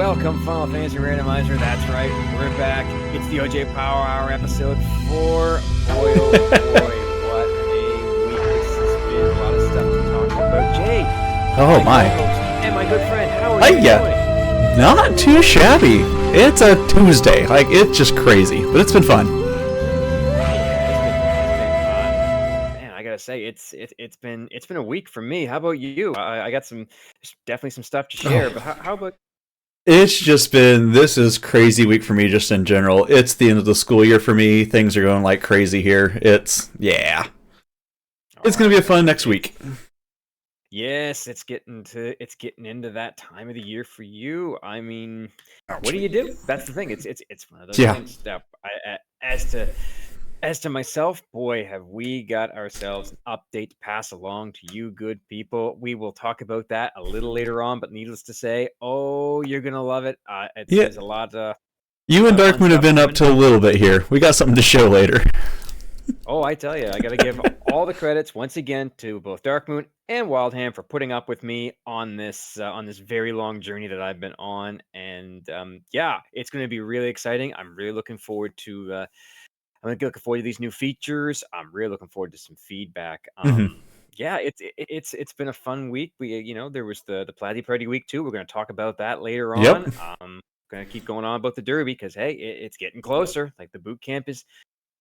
Welcome, Final Fantasy Randomizer. That's right, we're back. It's the OJ Power Hour episode 4. Boy, oh boy, what a week this has been. A lot of stuff to talk about. Jay, Oh my. co-host and my good friend, how are you Hiya. doing? Not too shabby. It's a Tuesday. Like, it's just crazy, but it's been fun. Man, I gotta say, it's been a week for me. How about you? I got definitely some stuff to share. But how about? It's just been, this is crazy week for me just in general. It's the end of the school year for me. Things are going like crazy here. It's going to be a fun next week. Yes, it's getting into that time of the year for you. I mean, what do you do? That's the thing. It's one of those things that as to myself, boy, have we got ourselves an update to pass along to you good people. We will talk about that a little later on, but needless to say, oh, you're gonna love it. There's a lot You and Darkmoon have been up to a little bit here. We got something to show later. Oh, I tell you, I got to give all the credits once again to both Darkmoon and Wildham for putting up with me on this very long journey that I've been on, and it's going to be really exciting. I'm really looking forward to. I'm looking forward to these new features. I'm really looking forward to some feedback. Yeah, it's been a fun week. There was the Platy Party week too. We're going to talk about that later on. Yep. Going to keep going on about the Derby because hey, it's getting closer. Like the boot camp is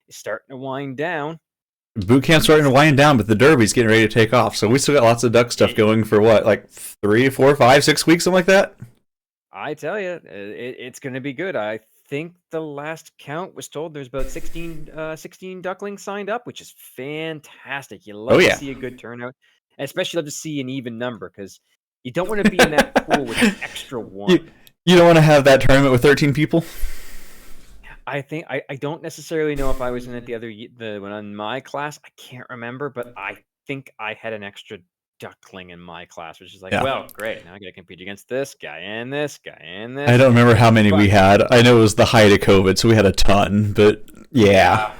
starting to wind down. Boot camp's starting to wind down, but the Derby's getting ready to take off. So we still got lots of duck stuff going for what, like 3, 4, 5, 6 weeks, something like that? I tell you, it's going to be good. I think the last count was told there's about 16 ducklings signed up, which is fantastic. You love to see a good turnout, and especially love to see an even number because you don't want to be in that pool with an extra one. You don't want to have that tournament with 13 people? I think I don't necessarily know if I was in it the one in my class. I can't remember, but I think I had an extra duckling in my class, which is like, well, great. Now I got to compete against this guy and this guy and this. I don't remember how many we had. I know it was the height of COVID, so we had a ton. But yeah,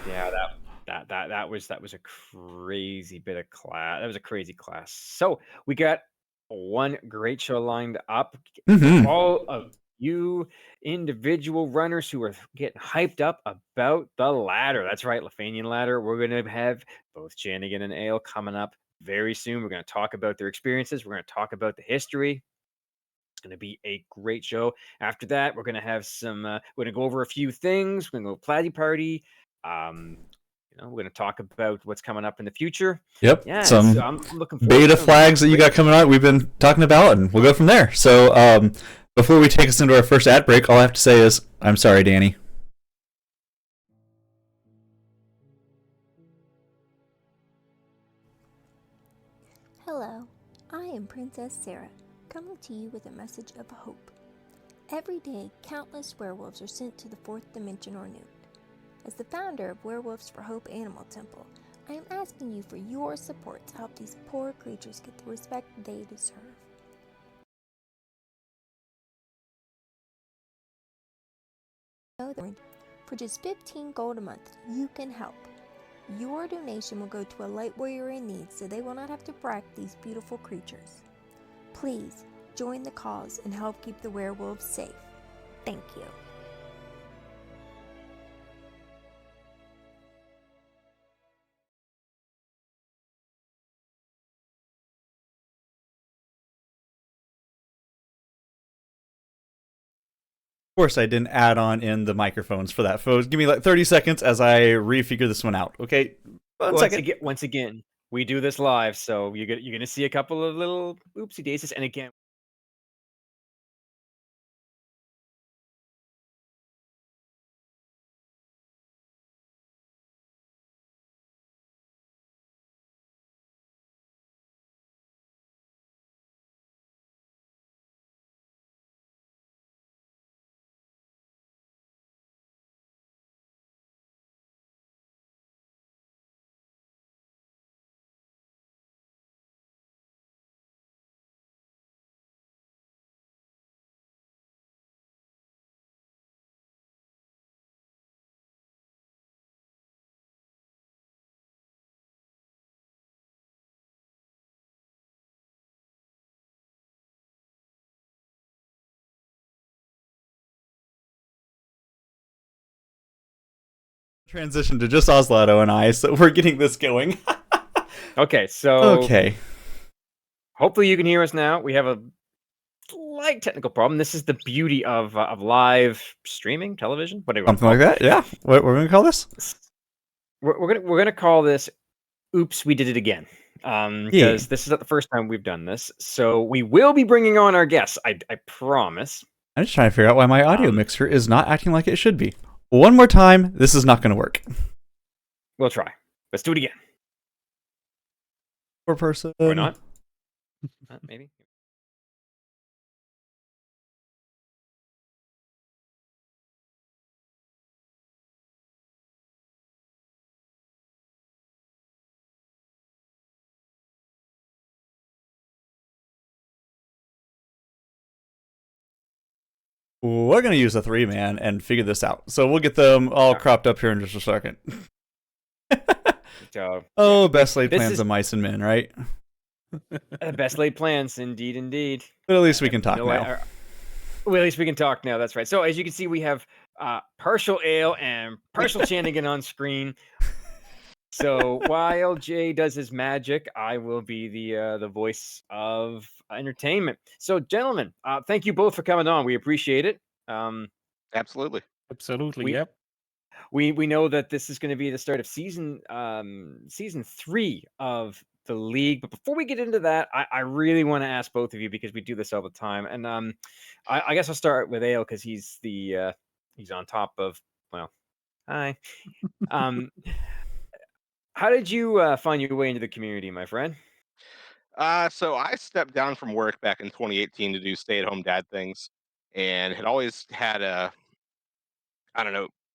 that was a crazy bit of class. That was a crazy class. So we got one great show lined up. All of you individual runners who are getting hyped up about the ladder. That's right, Lefanian ladder. We're going to have both Chanigan and Ale coming up very soon. We're going to talk about their experiences. We're going to talk about the history. It's going to be a great show. After that, we're going to have we're going to go over a few things. We're going to go Platy Party. We're going to talk about what's coming up in the future. Yep. Yeah, some I'm looking forward beta flags that you got coming out. We've been talking about, and we'll go from there. So before we take us into our first ad break, all I have to say is, I'm sorry, Danny. Hello, I am Princess Sarah, coming to you with a message of hope. Every day, countless werewolves are sent to the 4th dimension or Newt. As the founder of Werewolves for Hope Animal Temple, I am asking you for your support to help these poor creatures get the respect they deserve. For just 15 gold a month, you can help. Your donation will go to a light warrior in need so they will not have to brack these beautiful creatures. Please join the cause and help keep the werewolves safe. Thank you. Of course, I didn't add on in the microphones for that. Folks, give me like 30 seconds as I refigure this one out. Okay, once again, we do this live, so you're going to see a couple of little oopsie daisies. And again, Transition to just Oslato and I, so we're getting this going. Okay, so Okay. hopefully you can hear us now. We have a slight technical problem. This is the beauty of live streaming, television, whatever. Something like that, yeah. What we're gonna call this? We're gonna call this "Oops, we did it again," because this is not the first time we've done this. So we will be bringing on our guests. I promise. I'm just trying to figure out why my audio mixer is not acting like it should be. One more time, this is not going to work. We'll try. Let's do it again. Per person. Or not? Maybe. We're going to use a 3-man and figure this out. So we'll get them all cropped up here in just a second. Best laid plans of mice and men, right? Best laid plans, indeed. But at least we can talk now. Well, at least we can talk now. That's right. So as you can see, we have partial Ale and partial Chanigan on screen. So while Jay does his magic, I will be the voice of entertainment. So, gentlemen, thank you both for coming on. We appreciate it. Absolutely. Yep. We know that this is going to be the start of season 3 of the league. But before we get into that, I really want to ask both of you, because we do this all the time. And I guess I'll start with Ale, because he's on top of, well, hi. How did you find your way into the community, my friend? So I stepped down from work back in 2018 to do stay-at-home dad things, and had always had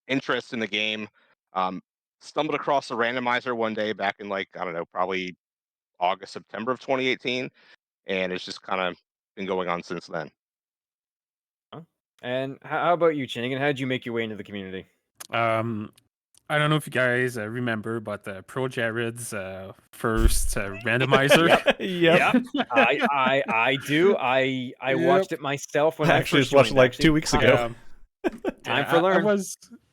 interest in the game. Stumbled across a randomizer one day back in probably August, September of 2018, and it's just kind of been going on since then. And how about you, Chanigan? How did you make your way into the community? I don't know if you guys remember, but Pro Jared's first randomizer. Yep. I do. I watched it myself when I actually first just watched joined, it like 2 weeks ago. Time for learn.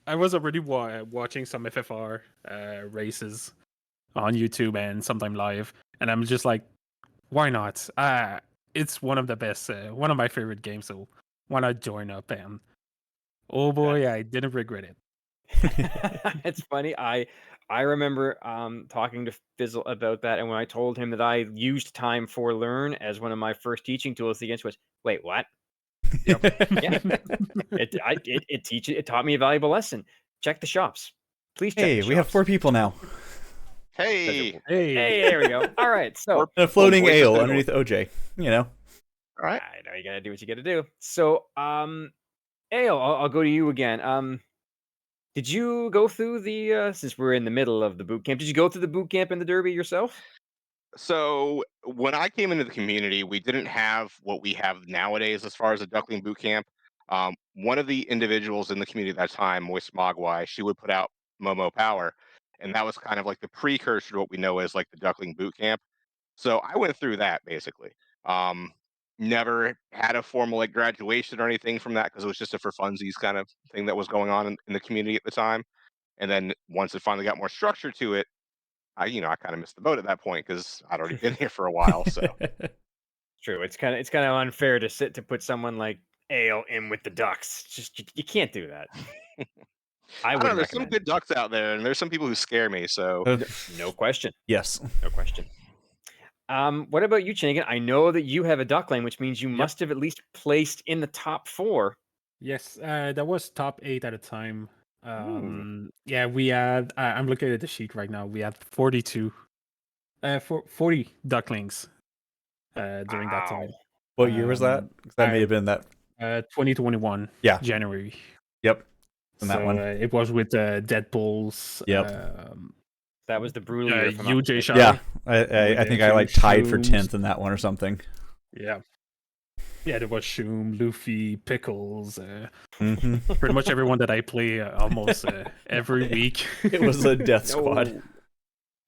I was already watching some FFR races on YouTube and sometime live, and I'm just like, why not? It's one of the best, one of my favorite games, so why not join up? And oh boy, I didn't regret it. It's funny. I remember talking to Fizzle about that, and when I told him that I used Time for Learn as one of my first teaching tools, the answer was, "Wait, what?" Yeah. It taught me a valuable lesson. Check the shops, please. Check Hey, we have 4 people now. Hey, there we go. All right, so a floating ale underneath OJ. You know. All right. I know you gotta do what you gotta do. So, Ale, I'll go to you again. Did you go through the since we're in the middle of the boot camp? Did you go through the boot camp and the derby yourself? So when I came into the community, we didn't have what we have nowadays as far as a duckling boot camp. One of the individuals in the community at that time, Moist Mogwai, she would put out Momo Power, and that was kind of like the precursor to what we know as like the duckling boot camp. So I went through that basically. Never had a formal like graduation or anything from that, because it was just a for funsies kind of thing that was going on in the community at the time. And then once it finally got more structure to it, I kind of missed the boat at that point because I'd already been here for a while. So True. It's kind of unfair to put someone like Ale in with the Ducks. Just you can't do that. I don't know. would There's some good ducks out there, and there's some people who scare me. So no question. Yes. No question. What about you, Chanigan? I know that you have a duckling, which means you must have at least placed in the top 4. Yes, that was top 8 at a time. Yeah, we had. I'm looking at the sheet right now. We had 40 ducklings during that time. What year was that? 'Cause that may have been that 2021. Yeah. January. Yep. So that one. It was with Deadpool's. Yep. That was the brutal year. UJ Shine. Yeah. I think I tied for 10th in that one or something. Yeah. Yeah, there was Shoom, Luffy, Pickles, Mm-hmm. pretty much everyone that I play almost every week. It was a death squad.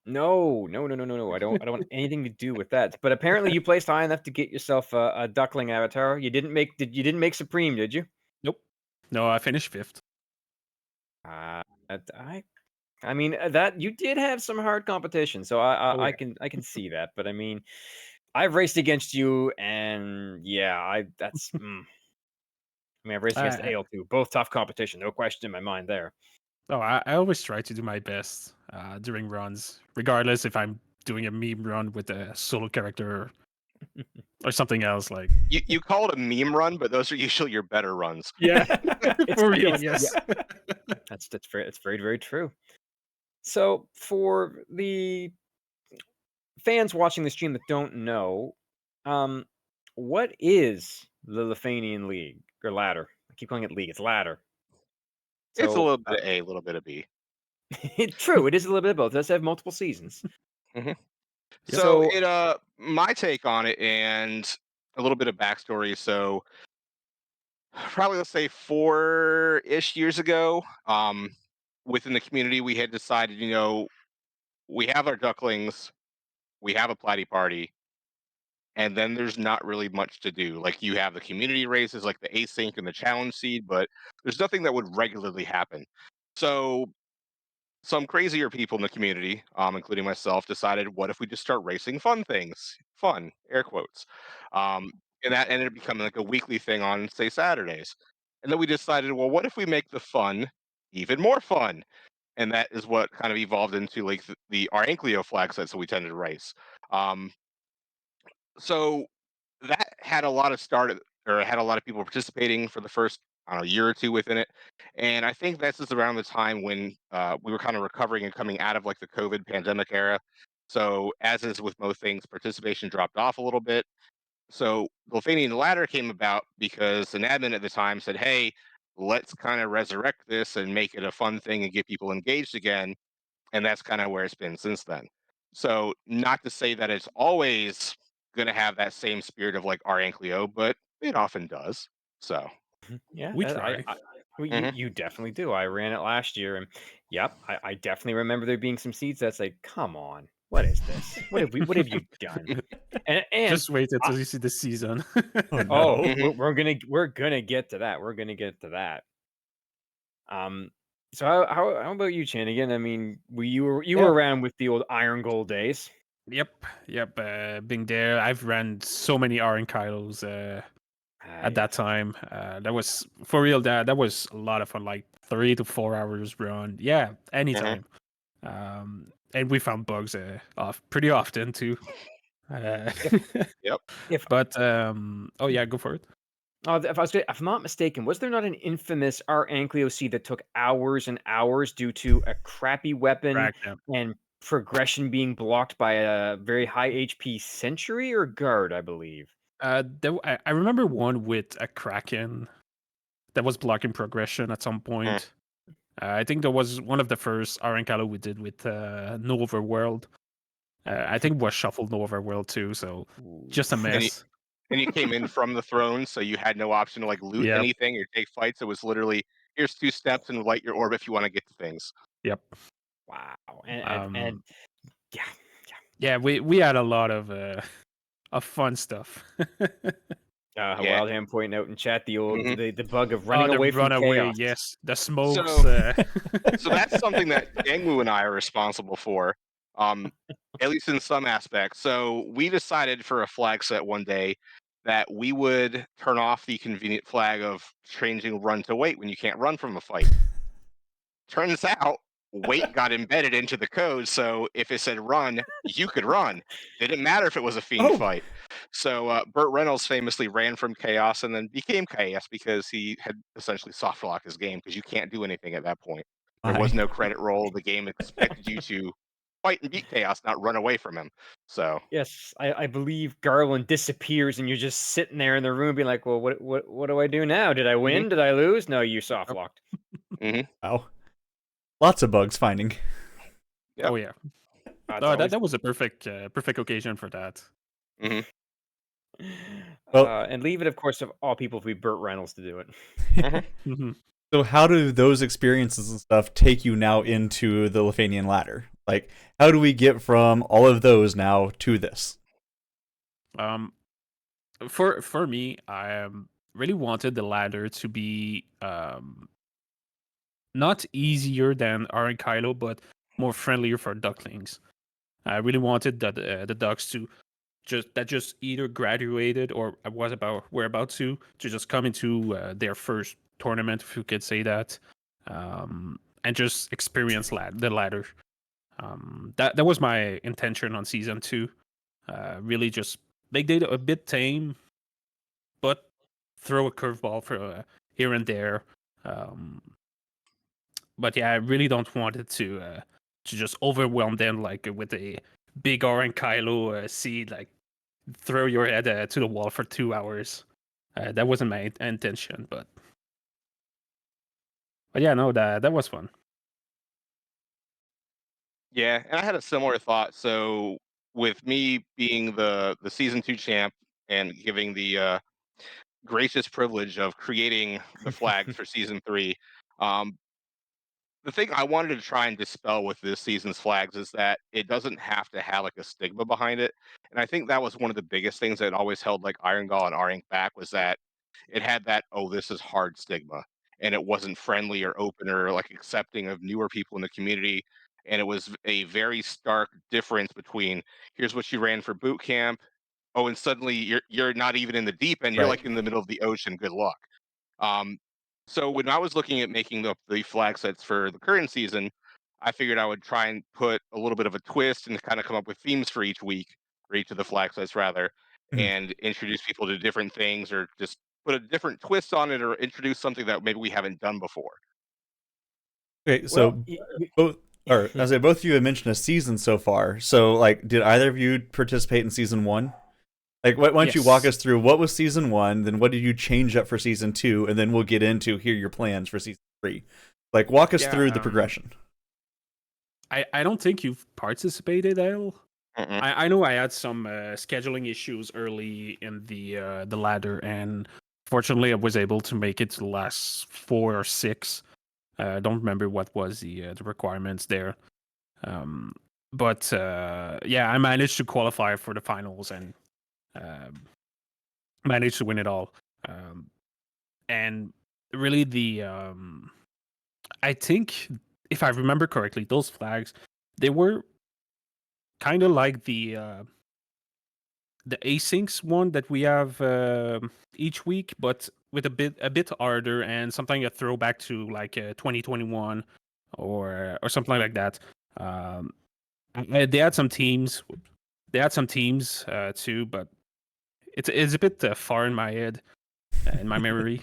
No. I don't want anything to do with that. But apparently, you placed high enough to get yourself a duckling avatar. You didn't make Supreme, did you? Nope. No, I finished 5th. I I mean, that you did have some hard competition, so I yeah. I can see that. But I mean, I've raced against you, and yeah, that's. I mean, I've raced against I, AL2, both tough competition, no question in my mind there. I always try to do my best during runs, regardless if I'm doing a meme run with a solo character or something else. Like, You call it a meme run, but those are usually your better runs. yeah, It's for real, it's yeah, yes. that's very true. So for the fans watching the stream that don't know, um, what is the Lithanian League or ladder? I keep calling it league. It's ladder. It's a So little bit of A, a little bit of B. true, it is a little bit of both. It does have multiple seasons. hmm Yep. So So my take on it and a little bit of backstory. So probably let's say 4-ish years ago, within the community, we had decided, we have our ducklings, we have a platy party, and then there's not really much to do. Like you have the community races, like the async and the challenge seed, but there's nothing that would regularly happen. So some crazier people in the community, including myself, decided, what if we just start racing fun things? Fun, air quotes. Um, and that ended up becoming like a weekly thing on, say, Saturdays. And then we decided, well, what if we make the fun even more fun? And that is what kind of evolved into like the our Anklio flag sets that we tended to race. Um, so that had a lot of started or had a lot of people participating for the first, I don't know, year or two within it. And I think this is around the time when we were kind of recovering and coming out of like the COVID pandemic era. So as is with most things, participation dropped off a little bit. So the Lithanian ladder came about because an admin at the time said, hey, let's kind of resurrect this and make it a fun thing and get people engaged again. And that's kind of where it's been since then. So not to say that it's always going to have that same spirit of like our Anklio, but it often does. So yeah, We try. well, mhm. you definitely do. I ran it last year, and yep, I definitely remember there being some seeds that's like, come on, what is this? What have you done? And Just wait I, until you see the season. Oh oh, no. Mhm. we're gonna get to that. We're gonna get to that. Um, so how about you, Chanigan? I mean, you Yeah. were around with the old Iron Gold days. Yep. Being there, I've ran so many Iron Kylos at Yeah. that time. That was for real. That was a lot of fun. Like 3 to 4 hours run. Yeah, Mhm. anytime. And we found bugs off pretty often too. If Yep. if But oh yeah, go for it. if I'm not mistaken, was there not an infamous R Anklio seed that took hours and hours due to a crappy weapon Crack them. and progression being blocked by a very high HP Sentry or Guard, I believe? I remember one with a Kraken that was blocking progression at some Mm. point. I think that was one of the first Arankalo we did with No Overworld. I think it was Shuffle No Overworld too, so just a And you mess. and you came in from the throne, so you had no option to like loot Yep, anything or take fights. It was literally, here's 2 steps and light your orb if you want to get to things. yep. Wow. And Um, yeah, yeah, we had a lot of fun stuff. yeah. Yeah. Wildham pointing out in chat Mhm. the bug of Oh, running the away from runaway, chaos. yes, the smokes. So so that's something that Dangwu and I are responsible for, um, at least in some aspects. So we decided for a flag set one day that we would turn off the convenient flag of changing run to wait when you can't run from a fight. Turns out wait got embedded into the code, so if it said run, you could run. Didn't matter if it was a fiend Oh, fight. So Burt Reynolds famously ran from chaos and then became chaos because he had essentially soft locked his game because you can't do anything at that point. There was my. no credit roll. The game expected you to fight and beat chaos, not run away from him. So Yes, I believe Garland disappears and you're just sitting there in the room being like, well, what do I do now? Did I mhm, win? Did I lose? No, you soft Yep. locked. mhm, Wow. Lots of bugs finding. yep, Oh yeah. It's Oh, always that was a perfect occasion for that. mhm. Well, and leave it, of course, of all people, to be Burt Reynolds to do it. Mhm. hmm so how do those experiences and stuff take you now into the Lithanian ladder? Like, how do we get from all of those now to this? Um, for me, I really wanted the ladder to be not easier than R and Kylo, but more friendlier for ducklings. I really wanted that the ducks to just either graduated or were about to just come into their first tournament, if you could say that, and just experience the ladder. That was my intention on season 2. Really, just they did a bit tame, but throw a curveball for here and there. But yeah, I really don't want it to just overwhelm them like with a big orange Kylo seed, like throw your head to the wall for 2 hours. That wasn't my intention, but yeah, no, that was fun. Yeah, and I had a similar thought. So with me being the season 2 champ and giving the gracious privilege of creating the flags for season 3, um, the thing I wanted to try and dispel with this season's flags is that it doesn't have to have like a stigma behind it. And I think that was one of the biggest things that always held like Iron Gall and R-Ink back, was that it had that, oh, this is hard stigma. And it wasn't friendly or open or like accepting of newer people in the community. And it was a very stark difference between, here's what you ran for boot camp. Oh, and suddenly you're not even in the deep end. You're Right. like in the middle of the ocean. Good luck. Um, so when I was looking at making the flag sets for the current season, I figured I would try and put a little bit of a twist and kind of come up with themes for each week, or each of the flag sets rather, Mhm. and introduce people to different things, or just put a different twist on it, or introduce something that maybe we haven't done before. Okay, Well, so both, or as I both of you have mentioned a season so far. So, like, did either of you participate in season 1? Like, why don't you walk Yes. us through what was season 1, then what did you change up for season 2, and then we'll get into here your plans for season 3. Like, walk us Yeah, through the progression. I don't think you've participated, Al. Mm-mm. I know I had some scheduling issues early in the ladder, and fortunately I was able to make it to the last 4 or 6. I don't remember what was the requirements there. But yeah, I managed to qualify for the finals and managed to win it all. And really, I think if I remember correctly, those flags, they were kind of like the asyncs one that we have each week, but with a bit harder and something a throwback to like 2021 or something like that. They had some teams. They had some teams too, but it's a bit far in my head, in my memory.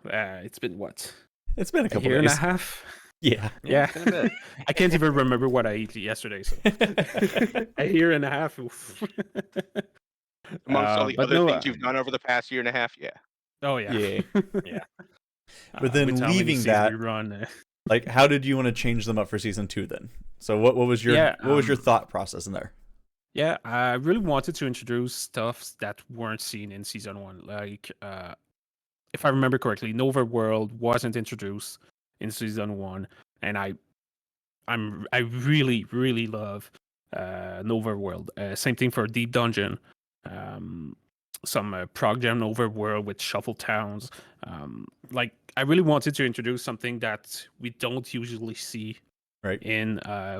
It's been what, It's been a a couple year and a days. half? Yeah. Yeah, it's been a bit. I can't even remember what I ate yesterday. So a year and a half. Oof. Amongst all the But other no. things you've done over the past year and a half, yeah. Oh yeah. Yeah. Yeah. But With then how many leaving seasons we that, run. like, how did you want to change them up for season 2 then? So what was your Yeah. what was your thought process in there? Yeah, I really wanted to introduce stuff that weren't seen in season 1. Like, if I remember correctly, Nova World wasn't introduced in season 1, and I really really love Nova World. Same thing for Deep Dungeon. Some prog gem overworld with shuffle towns. Like, I really wanted to introduce something that we don't usually see Right. in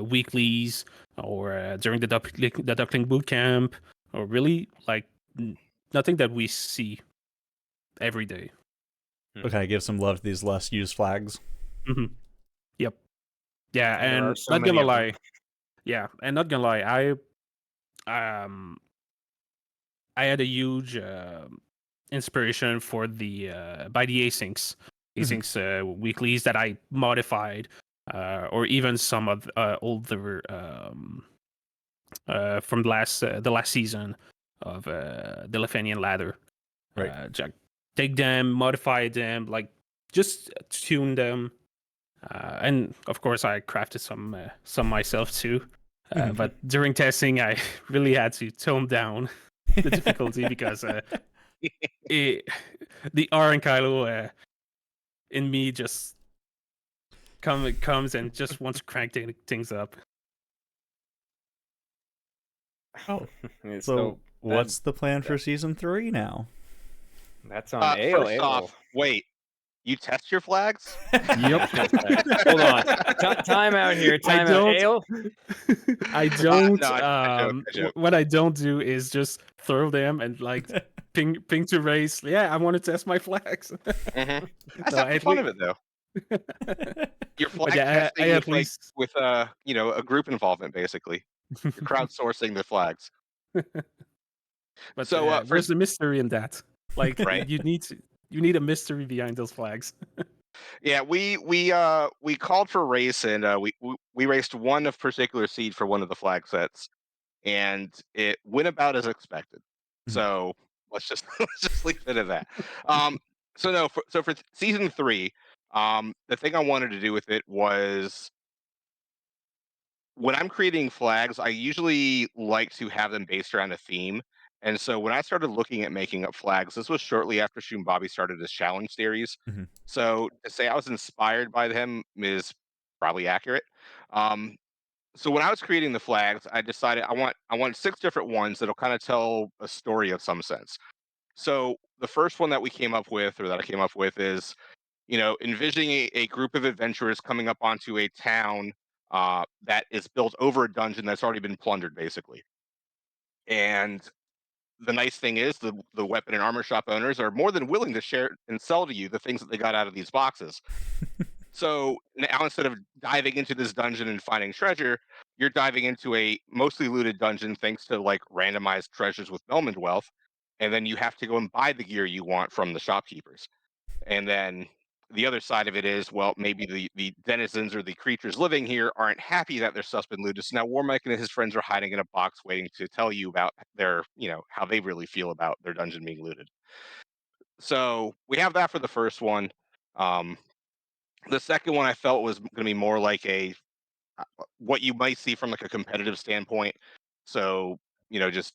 weeklies or during the Duckling boot camp, or really like nothing that we see every day. So kind of give some love to these less used flags. Mm-hmm. Yep. Yeah, And there are and so not many gonna of them. lie. Yeah, and not gonna lie, I had a huge inspiration for the by the asyncs weeklies that I modified, or even some of older from the last season of the Lefanian ladder. Right. Take them, modify them, like just tune them, and of course I crafted some myself too. But during testing, I really had to tone down the difficulty because the R and Kylo in me just comes and just wants to crank things up. Oh, It's so what's that- the plan for season 3 now? that's on Ale. First off, wait. You test your flags? Yep. Hold on. Time out here. I Time out. don't. Ale? I don't. No, I joke. What I don't do is just throw them and like ping to race. Yeah, I want to test my flags. Mm-hmm. That's No, not the at fun least, of it, though. You're but flag yeah, I testing at with like least. with a group involvement, basically. You're crowdsourcing the flags. But So for there's a mystery in that. Like right, you need a mystery behind those flags. yeah, we called for a race and we raced one of particular seed for one of the flag sets, and it went about as expected. Mhm. So let's just let's just leave it at that. Um, so no, for season 3, the thing I wanted to do with it was when I'm creating flags, I usually like to have them based around a theme. And so when I started looking at making up flags, this was shortly after Shoon Bobby started his challenge series. Mhm. So to say I was inspired by them is probably accurate. Um, so when I was creating the flags, I decided I want 6 different ones that'll kind of tell a story of some sense. So the first one that we came up with, or that I came up with, is envisioning a group of adventurers coming up onto a town that is built over a dungeon that's already been plundered, basically. And the nice thing is the weapon and armor shop owners are more than willing to share and sell to you the things that they got out of these boxes. So now instead of diving into this dungeon and finding treasure, you're diving into a mostly looted dungeon thanks to like randomized treasures with Melmond wealth. And then you have to go and buy the gear you want from the shopkeepers. And then the other side of it is, well, maybe the denizens or the creatures living here aren't happy that their stuff's been looted. So now Warmike and his friends are hiding in a box waiting to tell you about how they really feel about their dungeon being looted. So we have that for the first one. Um, the second one I felt was going to be more like what you might see from like a competitive standpoint. So, just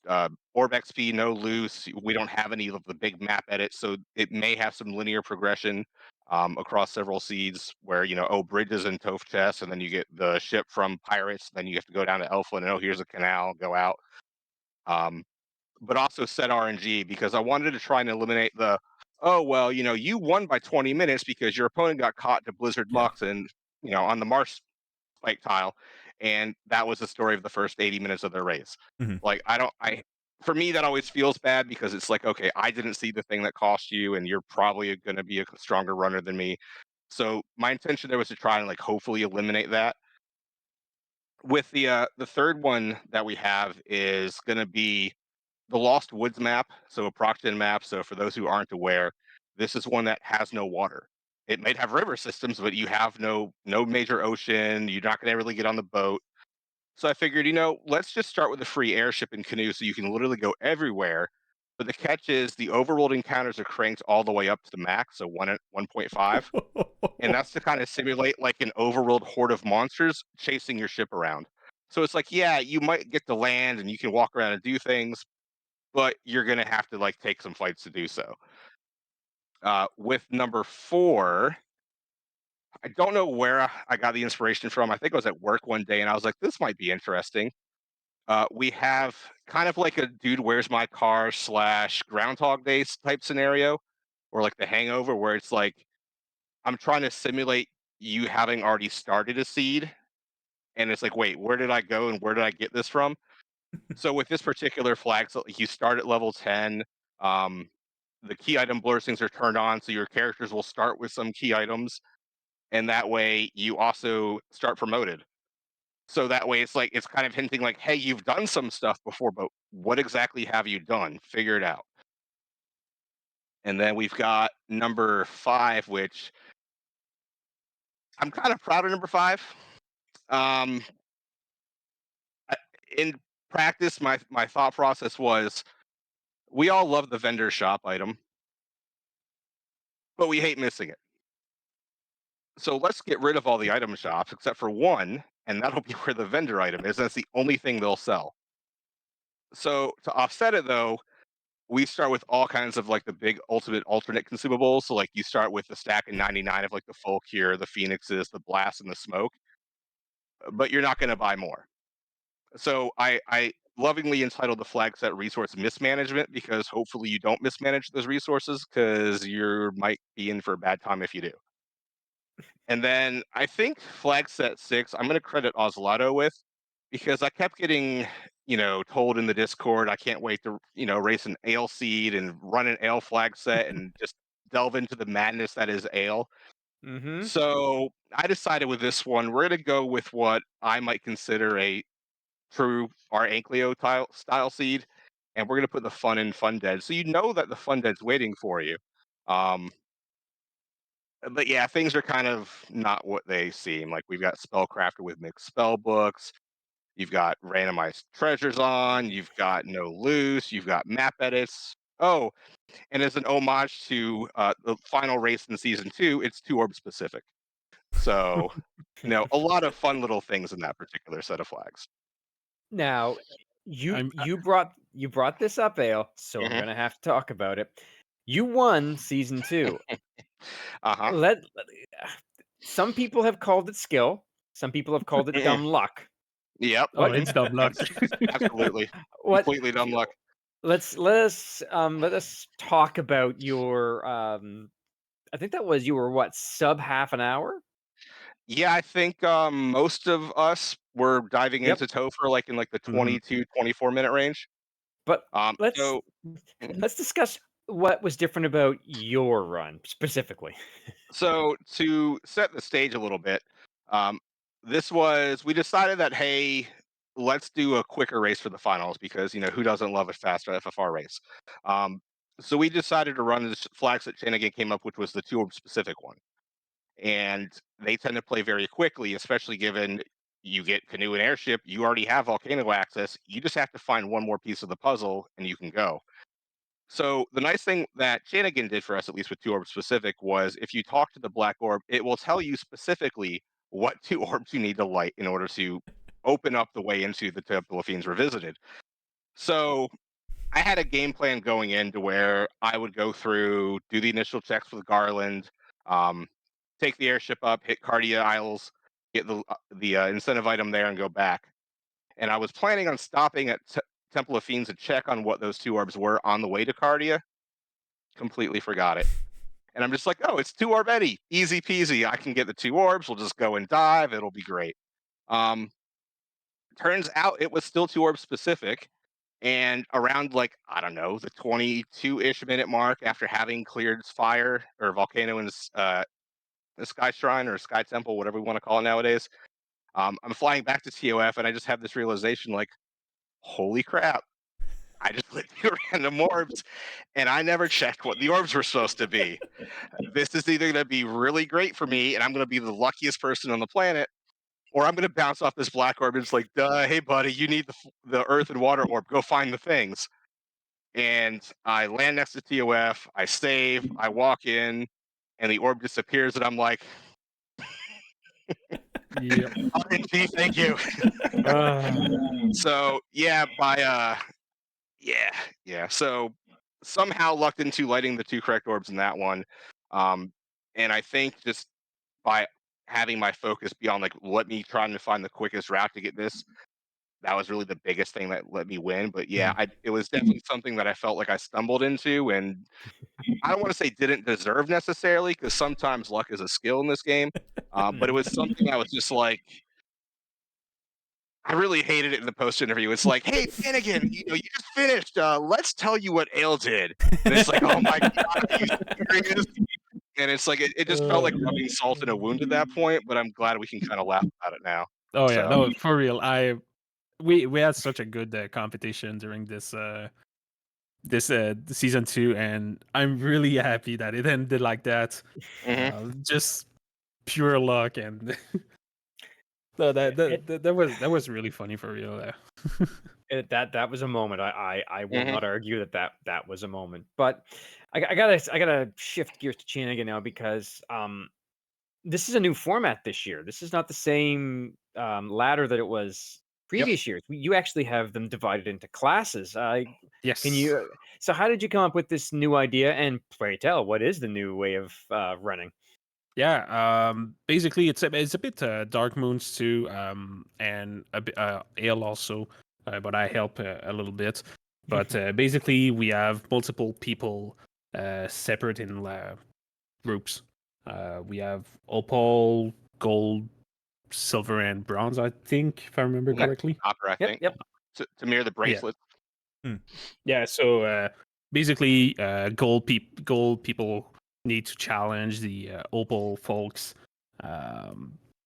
orb XP, no loose. We don't have any of the big map edits, so it may have some linear progression across several seeds where, bridges and Toph chests, and then you get the ship from pirates, then you have to go down to Elfland, and here's a canal, go out. But also set RNG because I wanted to try and eliminate oh, well, you won by 20 minutes because your opponent got caught to Blizzard Yeah. Mucks and, on the Marsh spike tile, and that was the story of the first 80 minutes of their race. Mhm. Like for me that always feels bad because it's like, okay, I didn't see the thing that cost you, and you're probably going to be a stronger runner than me. So my intention there was to try and like hopefully eliminate that. With the third one that we have is going to be the Lost Woods map, so a Procton map. So for those who aren't aware, this is one that has no water. It might have river systems, but you have no major ocean. You're not going to really get on the boat. So I figured, let's just start with a free airship and canoe so you can literally go everywhere. But the catch is the overworld encounters are cranked all the way up to the max, so 1.5. And that's to kind of simulate like an overworld horde of monsters chasing your ship around. So it's like, yeah, you might get to land and you can walk around and do things, but you're going to have to like take some flights to do so. With number 4, I don't know where I got the inspiration from. I think I was at work one day and I was like, this might be interesting. We have kind of like a dude, where's my car / Groundhog Day type scenario, or like the Hangover, where it's like I'm trying to simulate you having already started a seed, and it's like, wait, where did I go and where did I get this from? So with this particular flag, so you start at level 10. Um, the key item blur things are turned on, so your characters will start with some key items, and that way you also start promoted. So that way it's kind of hinting like, hey, you've done some stuff before, but what exactly have you done? Figure it out. And then we've got number 5, which I'm kind of proud of number 5. Um, in practice, my thought process was we all love the vendor shop item, but we hate missing it. So let's get rid of all the item shops except for one, and that'll be where the vendor item is. That's the only thing they'll sell. So to offset it, though, we start with all kinds of like the big ultimate alternate consumables. So like you start with the stack of 99 of like the full cure, the phoenixes, the blast, and the smoke, but you're not going to buy more. So I lovingly entitled the flag set resource mismanagement, because hopefully you don't mismanage those resources, because you might be in for a bad time if you do. And then I think flag set 6, I'm going to credit Oslato with, because I kept getting, told in the Discord, I can't wait to, race an Ale seed and run an Ale flag set and just delve into the madness that is Ale. Mm-hmm. So I decided with this one, we're going to go with what I might consider a true our Ankleo style seed, and we're going to put the fun in Fun Dead. So you know that the Fun Dead's waiting for you. But yeah, things are kind of not what they seem. Like we've got Spellcrafter with mixed spell books. You've got randomized treasures on. You've got no loose. You've got map edits. Oh, and as an homage to the final race in season 2, it's 2 orb specific. So, a lot of fun little things in that particular set of flags. Now, you I'm you brought this up, Ale, so we're Mhm. gonna have to talk about it. You won season 2. Uh-huh. Some people have called it skill. Some people have called it dumb luck. Yep. oh, What? it's dumb luck. Absolutely. What? Completely dumb luck. Let us talk about your. I think that was you were what, sub half an hour? Yeah, I think most of us were diving Yep. into Topher like in like the Mhm. 22, 24-minute range. But let's So Mhm. let's discuss what was different about your run specifically. So to set the stage a little bit, um, we decided that, hey, let's do a quicker race for the finals, because who doesn't love a faster FFR race. Um, so we decided to run this flags that Chanigan came up with, was the 2 orb specific one, and they tend to play very quickly, especially given you get canoe and airship. You already have volcano access. You just have to find one more piece of the puzzle, and you can go. So the nice thing that Chanigan did for us, at least with 2 orbs specific, was if you talk to the black orb, it will tell you specifically what 2 orbs you need to light in order to open up the way into the Temple of Fiends Revisited. So I had a game plan going into where I would go through, do the initial checks with Garland, um, take the airship up, hit Cardia Isles, get the incentive item there, and go back. And I was planning on stopping at Temple of Fiends to check on what those 2 orbs were on the way to Cardia. Completely forgot it. And I'm just like, oh, it's 2 orb Eddie. Easy peasy. I can get the 2 orbs. We'll just go and dive. It'll be great. Turns out it was still 2 orb specific. And around, like, I don't know, the 22-ish minute mark, after having cleared fire or volcano in the Sky Shrine or Sky Temple, whatever we want to call it nowadays, I'm flying back to TOF, and I just have this realization, like, holy crap. I just lit 2 random orbs, and I never checked what the orbs were supposed to be. This is either going to be really great for me, and I'm going to be the luckiest person on the planet, or I'm going to bounce off this black orb and it's like, duh, hey, buddy, you need the earth and water orb. Go find the things. And I land next to TOF, I save, I walk in, and the orb disappears, and I'm like, Yep. RNG, thank you. So, yeah, yeah. So somehow lucked into lighting the 2 correct orbs in that one. And I think just by having my focus be on, like, let me trying to find the quickest route to get this, that was really the biggest thing that let me win. But yeah, it was definitely something that I felt like I stumbled into, and I don't want to say didn't deserve necessarily, because sometimes luck is a skill in this game. But it was something I was just like, I really hated it in the post interview. It's like, hey, Chanigan, you just finished. Let's tell you what Ale did. And it's like, oh my God, are you serious? And it's like, it just felt like rubbing salt in a wound at that point, but I'm glad we can kind of laugh about it now. Oh yeah, So, no, for real. We had such a good competition during this season 2, and I'm really happy that it ended like that. Just pure luck, and no, that was really funny for real. That was a moment. I will Mhm. not argue that was a moment. But I gotta shift gears to Chanigan now, because this is a new format this year. This is not the same ladder that it was previous years. You actually have them divided into classes. Yes. Can you? So how did you come up with this new idea? And pray tell, what is the new way of running? Yeah. Basically, it's a bit Dark Moons too, and a bit Ale also. but I help a little bit. But basically, we have multiple people separate in groups. We have opal, gold, silver, and bronze, I think, if I remember Yeah, correctly. copper, I think. Yep. To mirror the bracelet. Yeah, so basically, gold people need to challenge the opal folks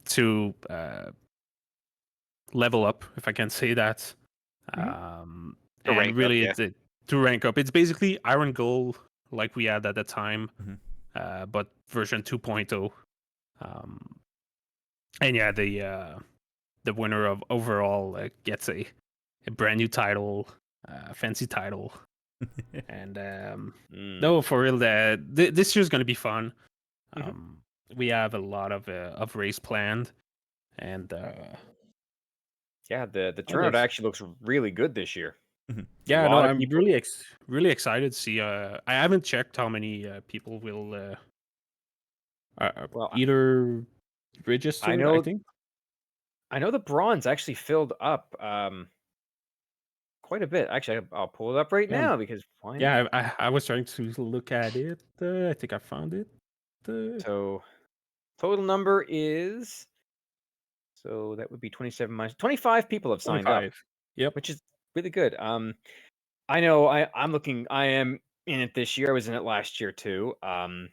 to level up, if I can say that. To rank And up, really, yeah. to rank up. It's basically iron gold, like we had at the time, but version 2.0. And yeah, the winner of overall gets a brand new title, fancy title. And no, for real, this year's gonna be fun. We have a lot of race planned, and Yeah, the Oh, turnout that's- actually looks really good this year. yeah, A no, lot of I'm people- really excited to see. I haven't checked how many people will Well, either register. I know- think. I know the bronze actually filled up quite a bit. Actually, I'll pull it up right Yeah. now because why not? Yeah, I was trying to look at it. I think I found it. So total number is, so that would be 27 minus 25 people have signed up, 25. Yep. which is really good. I know I am in it this year. I was in it last year too. I'm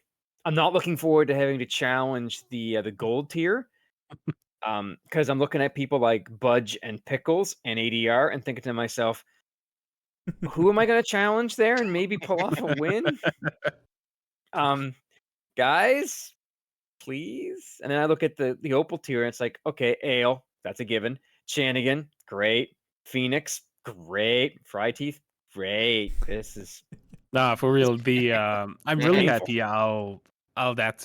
not looking forward to having to challenge the gold tier. Because I'm looking at people like Budge and Pickles and ADR and thinking to myself, who am I going to challenge there and maybe pull off a win? Guys, please. And then I look at the opal tier and it's like, okay, Ale, that's a given. Chanigan, great. Phoenix, great. Fry Teeth, great. This is Nah, for real. I'm really painful. happy how that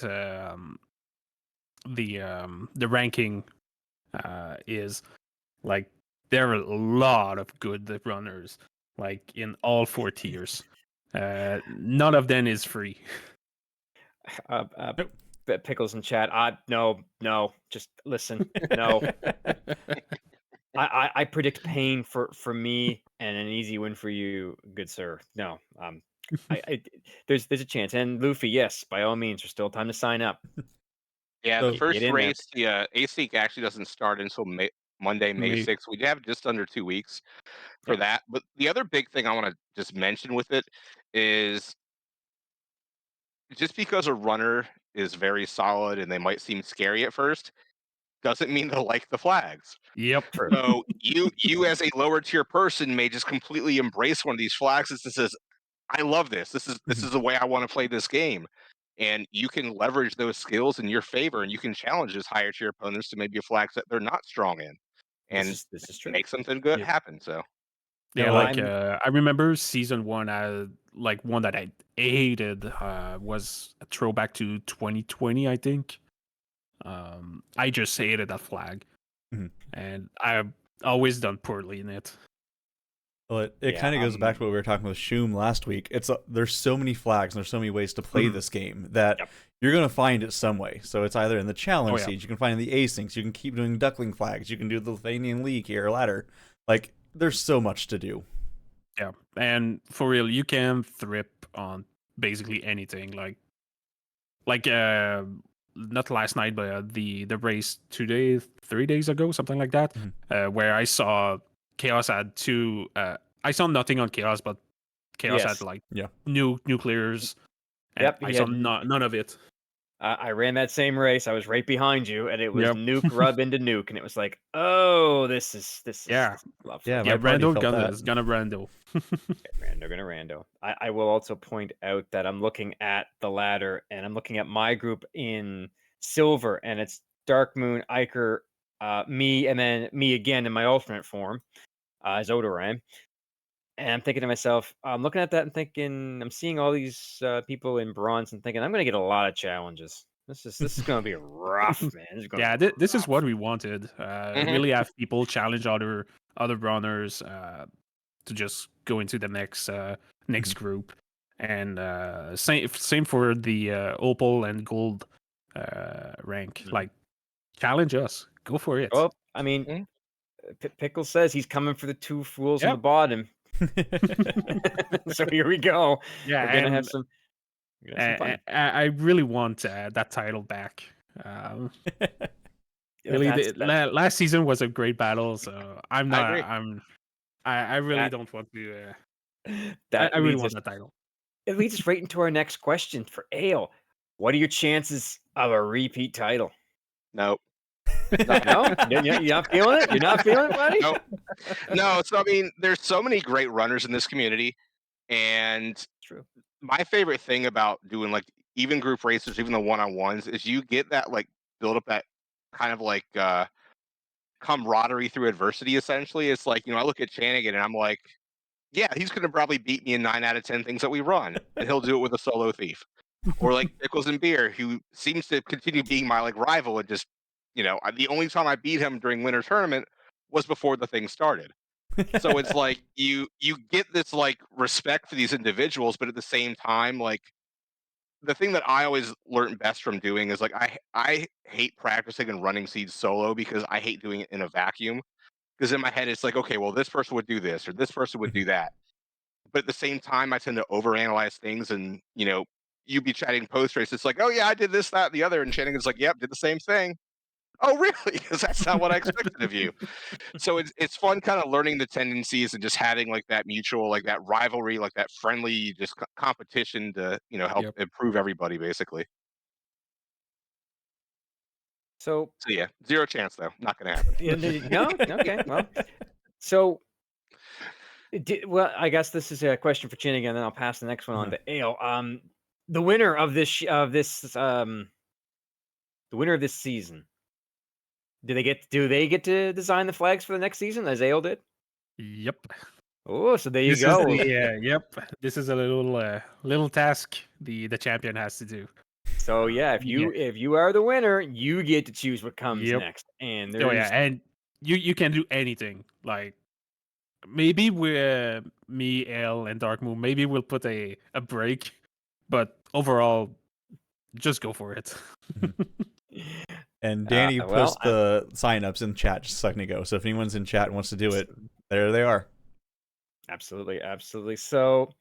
the ranking is. Like, there are a lot of good runners, like in all 4 tiers. None of them is free. Pickles in chat. No, just listen. No. I predict pain for me and an easy win for you, good sir. No, there's a chance. And Luffy, yes, by all means, there's still time to sign up. Yeah, So- the first Get in there. race, the ASIC actually doesn't start until Monday, May May- 6th. We have just under 2 weeks for Yep. that. But the other big thing I want to just mention with it is just because a runner is very solid and they might seem scary at first, doesn't mean they'll like the flags. Yep. True. So you as a lower tier person may just completely embrace one of these flags that says, I love this. This is the way I want to play this game. And you can leverage those skills in your favor, and you can challenge those higher tier opponents to maybe flags that they're not strong in, and This is true. make something good Yeah. happen. So Yeah, No, like I remember season 1. Like one that I hated was a throwback to 2020. I think. I just hated that flag, and I've always done poorly in it. Well, it Yeah, kind of goes back to what we were talking with Shoom last week. There's so many flags and there's so many ways to play this game that you're going to find it some way. So it's either in the challenge siege, you can find the asyncs, you can keep doing duckling flags, you can do the Lithuanian League here, ladder. Like, there's so much to do. Yeah, and for real, you can thrip on basically anything. Like not last night, but the race 3 days ago, something like that, where I saw Chaos had 2. I saw nothing on Chaos, but Chaos Yes. had like Yeah. nuclears. And Yep, I he saw had- none of it. I ran that same race. I was right behind you, and it was Yep. nuke rub into nuke, and it was like, oh, this is Yeah. lovely. Yeah, Yeah, my party Rando felt gonna that. is gonna Rando. Rando. I will also point out that I'm looking at the ladder, and I'm looking at my group in silver, and it's Dark Moon, Iker, me, and then me again in my alternate form, as Odoran. And I'm thinking to myself, I'm looking at that and thinking, I'm seeing all these people in bronze and thinking, I'm going to get a lot of challenges. This is going to be rough, man. Yeah, this is what we wanted. Really have people challenge other runners to just go into the next group, and same for the opal and gold rank. Like, challenge us, go for it. Well, I mean, Pickle says he's coming for the two fools on the Yep. bottom. So here we go. Yeah, We're gonna and have some fun. I really want that title back. Really, last season was a great battle, so I'm I not. agree. I really That- don't want to. that I really leads want us. that title. It leads us right into our next question for Ale. What are your chances of a repeat title? Nope. No, you're not feeling it. You're not feeling it, buddy. Nope. No. So I mean, there's so many great runners in this community, and True. my favorite thing about doing like even group races, even the one-on-ones, is you get that like build up that kind of like camaraderie through adversity. Essentially, it's like I look at Chanigan and I'm like, yeah, he's going to probably beat me in 9 out of 10 things that we run, and he'll do it with a solo thief. Or like Pickles and Beer, who seems to continue being my like rival, and just the only time I beat him during winter tournament was before the thing started. So it's like you get this like respect for these individuals, but at the same time, like the thing that I always learned best from doing is like I hate practicing and running seeds solo because I hate doing it in a vacuum. Because in my head it's like, okay, well this person would do this or this person would do that. But at the same time, I tend to overanalyze things, and you be chatting post race. It's like, oh yeah, I did this, that, and the other, and Shannon's like, yep, did the same thing. Oh really? Because that's not what I expected of you. So it's fun, kind of learning the tendencies and just having like that mutual, like that rivalry, like that friendly, just competition to help Yep. improve everybody, basically. So So yeah, zero chance though, not gonna happen. no, okay, well, so. Well, I guess this is a question for Chanigan, and then I'll pass the next one on to Ale. The winner of this the winner of this season. Do they get to design the flags for the next season as Ale did? Yep. Oh, so there you This go. is yep. This is a little task the champion has to do. So yeah, if you are the winner, you get to choose what comes Yep. next. And Oh there's yeah, and you can do anything. Like maybe we're me, Ale, and Dark Moon. Maybe we'll put a break, but overall, just go for it. And Danny well, posts the signups in chat just a second ago. So if anyone's in chat and wants to do it, there they are. Absolutely, absolutely. So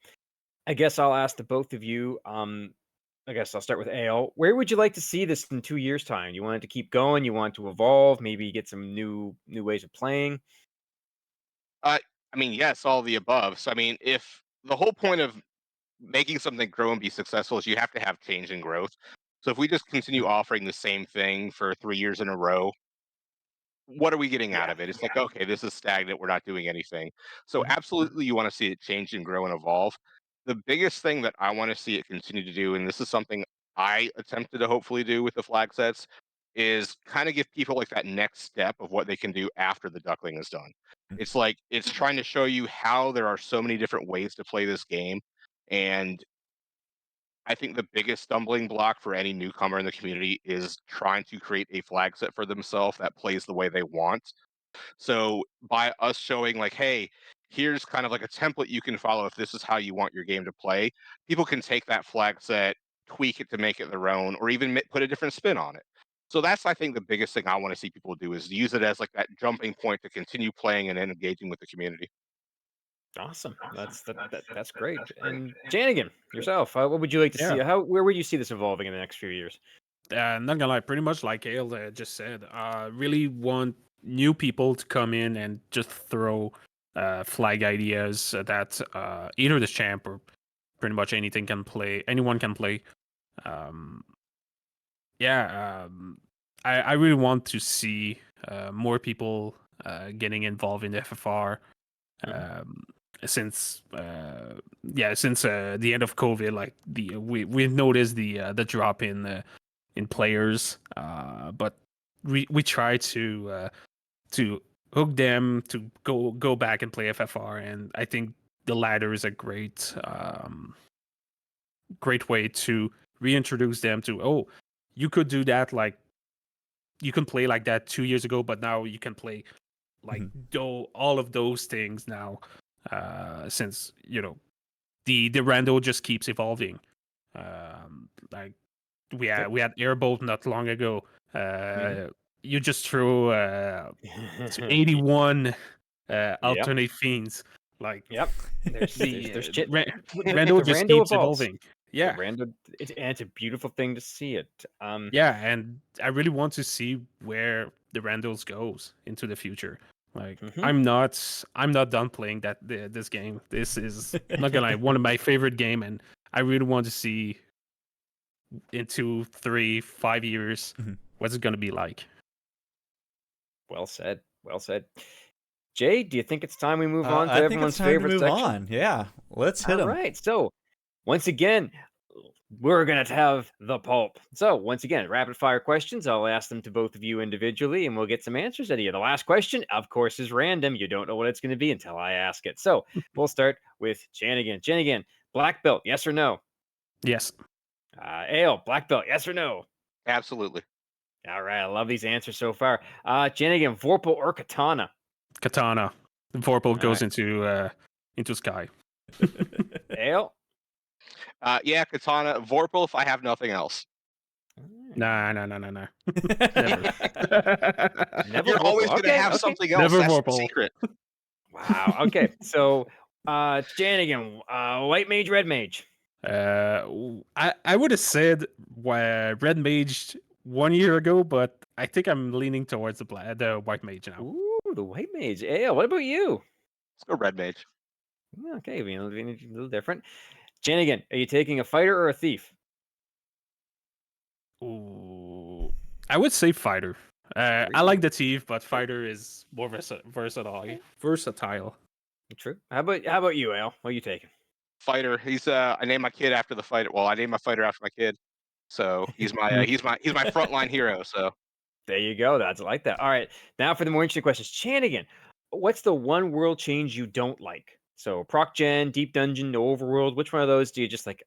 I guess I'll ask the both of you. I guess I'll start with Ale. Where would you like to see this in 2 years' time? You want it to keep going? You want to evolve? Maybe get some new ways of playing? I mean, yes, all the above. So I mean, if the whole point of making something grow and be successful is you have to have change and growth. So if we just continue offering the same thing for 3 years in a row, what are we getting out of it? It's like, okay, this is stagnant. We're not doing anything. So absolutely, you want to see it change and grow and evolve. The biggest thing that I want to see it continue to do, and this is something I attempted to hopefully do with the flag sets, is kind of give people like that next step of what they can do after the duckling is done. It's like it's trying to show you how there are so many different ways to play this game. And I think the biggest stumbling block for any newcomer in the community is trying to create a flag set for themselves that plays the way they want. So by us showing like, hey, here's kind of like a template you can follow if this is how you want your game to play, people can take that flag set, tweak it to make it their own, or even put a different spin on it. So that's, I think, the biggest thing I want to see people do is use it as like that jumping point to continue playing and then engaging with the community. Awesome. That's great. And Janigan, yourself, what would you like to see? Yeah. Where would you see this evolving in the next few years? Not gonna lie, pretty much like Ale just said. Really want new people to come in and just throw flag ideas that either the champ or pretty much anything can play. Anyone can play. Um, I really want to see more people getting involved in the FFR. Since the end of COVID, like we've noticed the drop in players, but we try to hook them to go back and play FFR, and I think the ladder is a great way to reintroduce them to, oh, you could do that, like you can play like that 2 years ago, but now you can play like all of those things now, since the rando just keeps evolving. Like we had Airbolt not long ago. you just threw 81 alternate fiends. Like, Yep. There's shit. Rando The just Rando keeps evolves. evolving. The Yeah. Rando, it's a beautiful thing to see it. Yeah, and I really want to see where the Randos goes into the future. Like, I'm not done playing this game. This is not gonna lie, one of my favorite game, and I really want to see in 2, 3, 5 years what's it gonna be like. Well said. Well said. Jay, do you think it's time we move on to I think everyone's it's time favorite to move section? on. Yeah, let's hit them. All right. So, once again, we're going to have the pulp. So, once again, rapid fire questions. I'll ask them to both of you individually and we'll get some answers out of you. The last question, of course, is random. You don't know what it's going to be until I ask it. So, we'll start with Chanigan. Chanigan, black belt, yes or no? Yes. Ale, black belt, yes or no? Absolutely. All right. I love these answers so far. Chanigan, Vorpal or Katana? Katana. The Vorpal goes into Sky. Ale? Yeah, Katana. Vorpal if I have nothing else. Nah. Never You're always Vorpal. going to have something else. Never That's the Vorpal. secret. Wow. Okay. So, Chanigan, white mage, red mage. I would have said Red Mage 1 year ago, but I think I'm leaning towards the White Mage now. Ooh, the white mage. Ale, what about you? Let's go red mage. Okay, being a little different. Chanigan, are you taking a fighter or a thief? Ooh, I would say Fighter. I like the Thief, but Fighter is more versatile. True. How about you, Ale? What are you taking? Fighter. He's I named my kid after the fighter. Well, I named my fighter after my kid. So he's my he's my frontline hero. So There you go. That's like that. All right. Now for the more interesting questions. Chanigan, what's the one world change you don't like? So proc gen, deep dungeon, no overworld. Which one of those do you just like?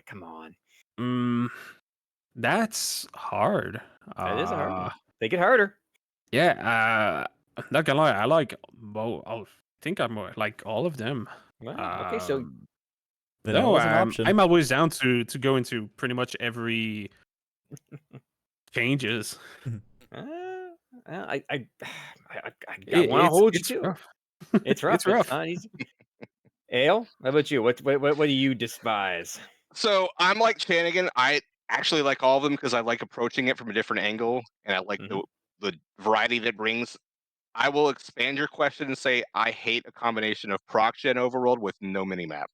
Come on. That's hard. That is a hard one. They get harder. Yeah. Not gonna lie, I like both. I think I'm like all of them. Wow. Okay, so No, an option. I'm always down to go into pretty much every changes. I want to hold you to it. It's rough. It's rough. It's not easy. Ale, how about you? What do you despise? So I'm like Chanigan. I actually like all of them because I like approaching it from a different angle, and I like the variety that brings. I will expand your question and say I hate a combination of proc gen overworld with no minimap.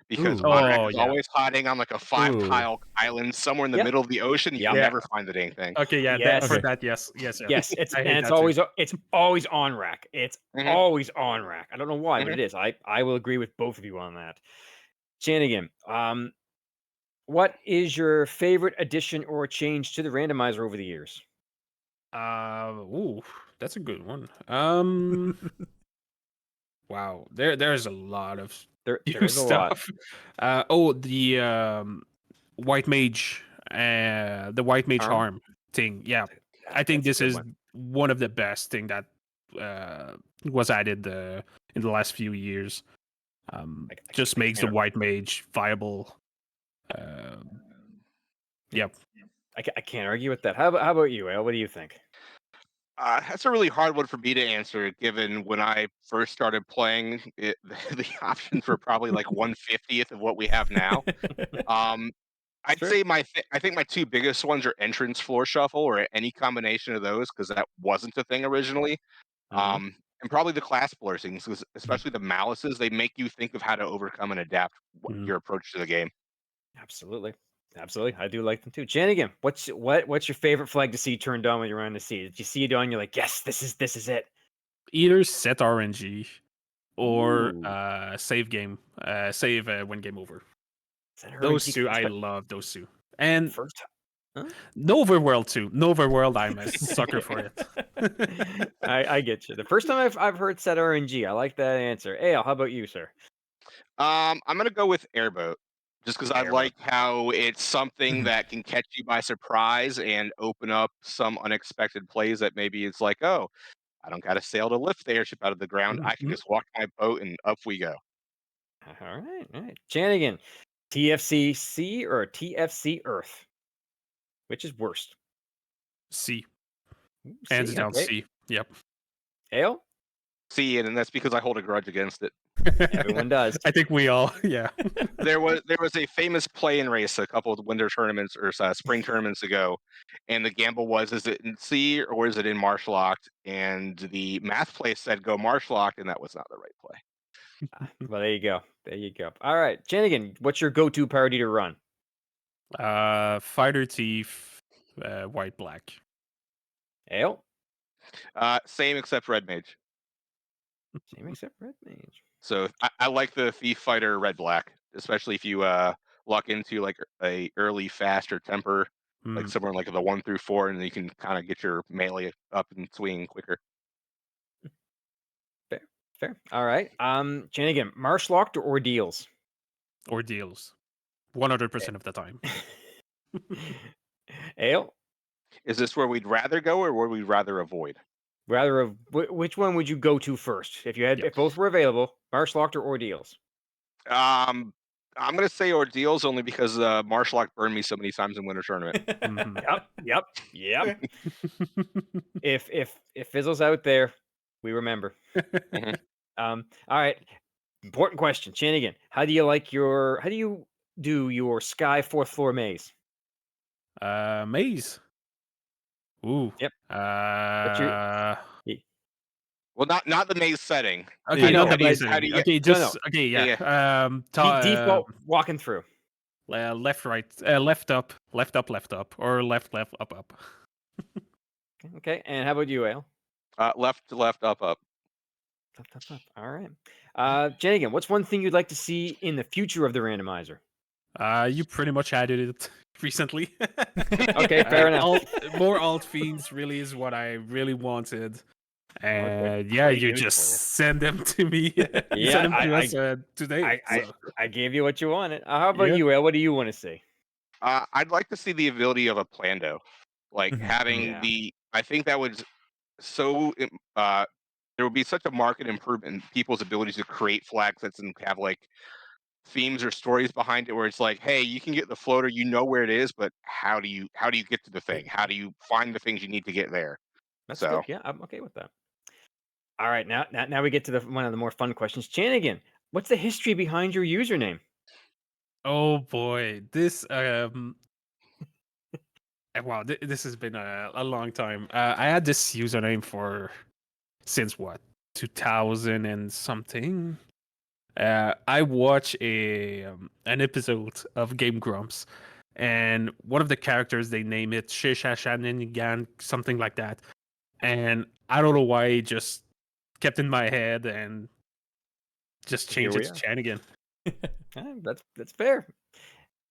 Because Monarch is always hiding on like a 5-tile island somewhere in the middle of the ocean. You never find the dang thing. Okay, yeah, Yes. for that, yes. It's always on rack. It's always on rack. I don't know why, but it is. I will agree with both of you on that. Chanigan, what is your favorite addition or change to the randomizer over the years? That's a good one. Wow, there's a lot of there's stuff. The White Mage, the White Mage harm thing. Yeah, I think this is one of the best thing that was added in the last few years. Just makes the White Mage viable. Yep. I can't argue with that. How about you, Ale? What do you think? That's a really hard one for me to answer, given when I first started playing it, the options were probably like 1/50th of what we have now. I'd say I think my two biggest ones are entrance floor shuffle or any combination of those because that wasn't a thing originally. And probably the class blessings, especially the malices, they make you think of how to overcome and adapt your approach to the game. Absolutely. I do like them too. Chanigan, what's your favorite flag to see turned on when you're on the sea? Did you see it on? You're like, yes, this is it. Either set RNG or save when game over. Those two, I love those two. And first time. Noverworld too. Noverworld, I'm a sucker for it. I get you. The first time I've heard set RNG, I like that answer. Ale, how about you, sir? I'm gonna go with airboat. Just because I like how it's something that can catch you by surprise and open up some unexpected plays that maybe it's like, oh, I don't got to sail to lift the airship out of the ground. I can just walk my boat and up we go. All right. Chanigan, TFC Sea or TFC Earth? Which is worst? C. Hands C, down, okay. C. Yep. Ale? C, and that's because I hold a grudge against it. Everyone does. I think we all, yeah. There was a famous play-in race a couple of winter tournaments or spring tournaments ago, and the gamble was: is it in C or is it in Marshlocked? And the math play said go Marshlocked, and that was not the right play. Well, there you go. There you go. All right, Chanigan, what's your go-to party to run? Fighter Thief, White Black. Ale? Same except Red Mage. Same except Red Mage. So I like the Thief Fighter Red Black, especially if you luck into like a early fast or temper, like somewhere like the 1 through 4, and then you can kind of get your melee up and swinging quicker. Fair. All right. Chanigan, Marshlocked or Ordeals? Ordeals. 100% of the time. Ale? Is this where we'd rather go or where we'd rather avoid? Rather of which one would you go to first if you had if both were available? Marshlocked or Ordeals? I'm gonna say Ordeals only because Marshlock burned me so many times in Winter Tournament. Yep. If Fizzle's out there, we remember. All right. Important question, Chanigan. How do you do your Sky 4th floor maze? Maze. Ooh. Yep. Well, not the maze setting. Okay, not the maze How do setting. you Okay, just okay, yeah. Default walking through. Left, right, left, up, or left, up. Okay, and how about you, Ale? Left, up. Up. All right. Chanigan, what's one thing you'd like to see in the future of the randomizer? You pretty much added it recently. Okay, fair enough. More alt fiends really is what I really wanted. And Okay. you just send them to me. You send them to us today. I gave you what you wanted. How about you, Ale? What do you want to see? I'd like to see the ability of a Plando, like having I think that would there would be such a marked improvement in people's ability to create flag sets and have like themes or stories behind it, where it's like, hey, you can get the floater, you know where it is, but how do you get to the thing? How do you find the things you need to get there? That's good. Yeah, I'm okay with that. All right, now we get to one of the more fun questions. Chanigan, what's the history behind your username? Oh boy, this wow, this has been a long time. I had this username since what, 2000 and something. I watch an episode of Game Grumps, and one of the characters, they name it Chanigan, something like that. And I don't know why it just kept in my head and just changed it to Chanigan. That's fair.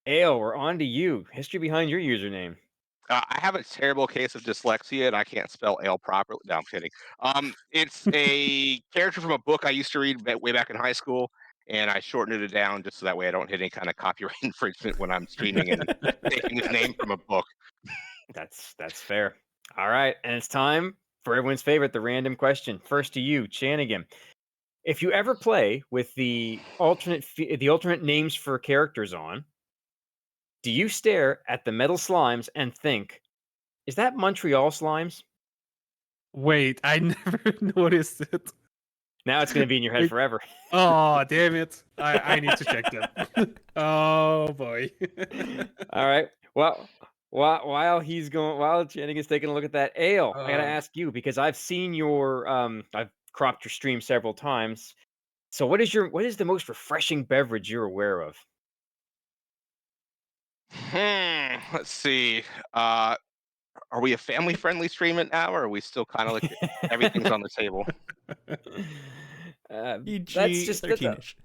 Ale, we're on to you. History behind your username. I have a terrible case of dyslexia and I can't spell ale properly. No, I'm kidding. It's a character from a book I used to read way back in high school, and I shortened it down just so that way I don't hit any kind of copyright infringement when I'm streaming and taking his name from a book. That's fair. All right, and it's time for everyone's favorite, the random question. First to you, Chanigan. If you ever play with the alternate names for characters on, do you stare at the metal slimes and think, is that Montreal slimes? Wait, I never noticed it. Now it's going to be in your head forever. Oh, damn it. I need to check that. Oh, boy. All right. Well, while Chanigan's taking a look at that, Ale, I got to ask you, because I've seen I've cropped your stream several times. So what is the most refreshing beverage you're aware of? Let's see. Are we a family-friendly stream now, or are we still kind of like everything's on the table? That's just 13-ish.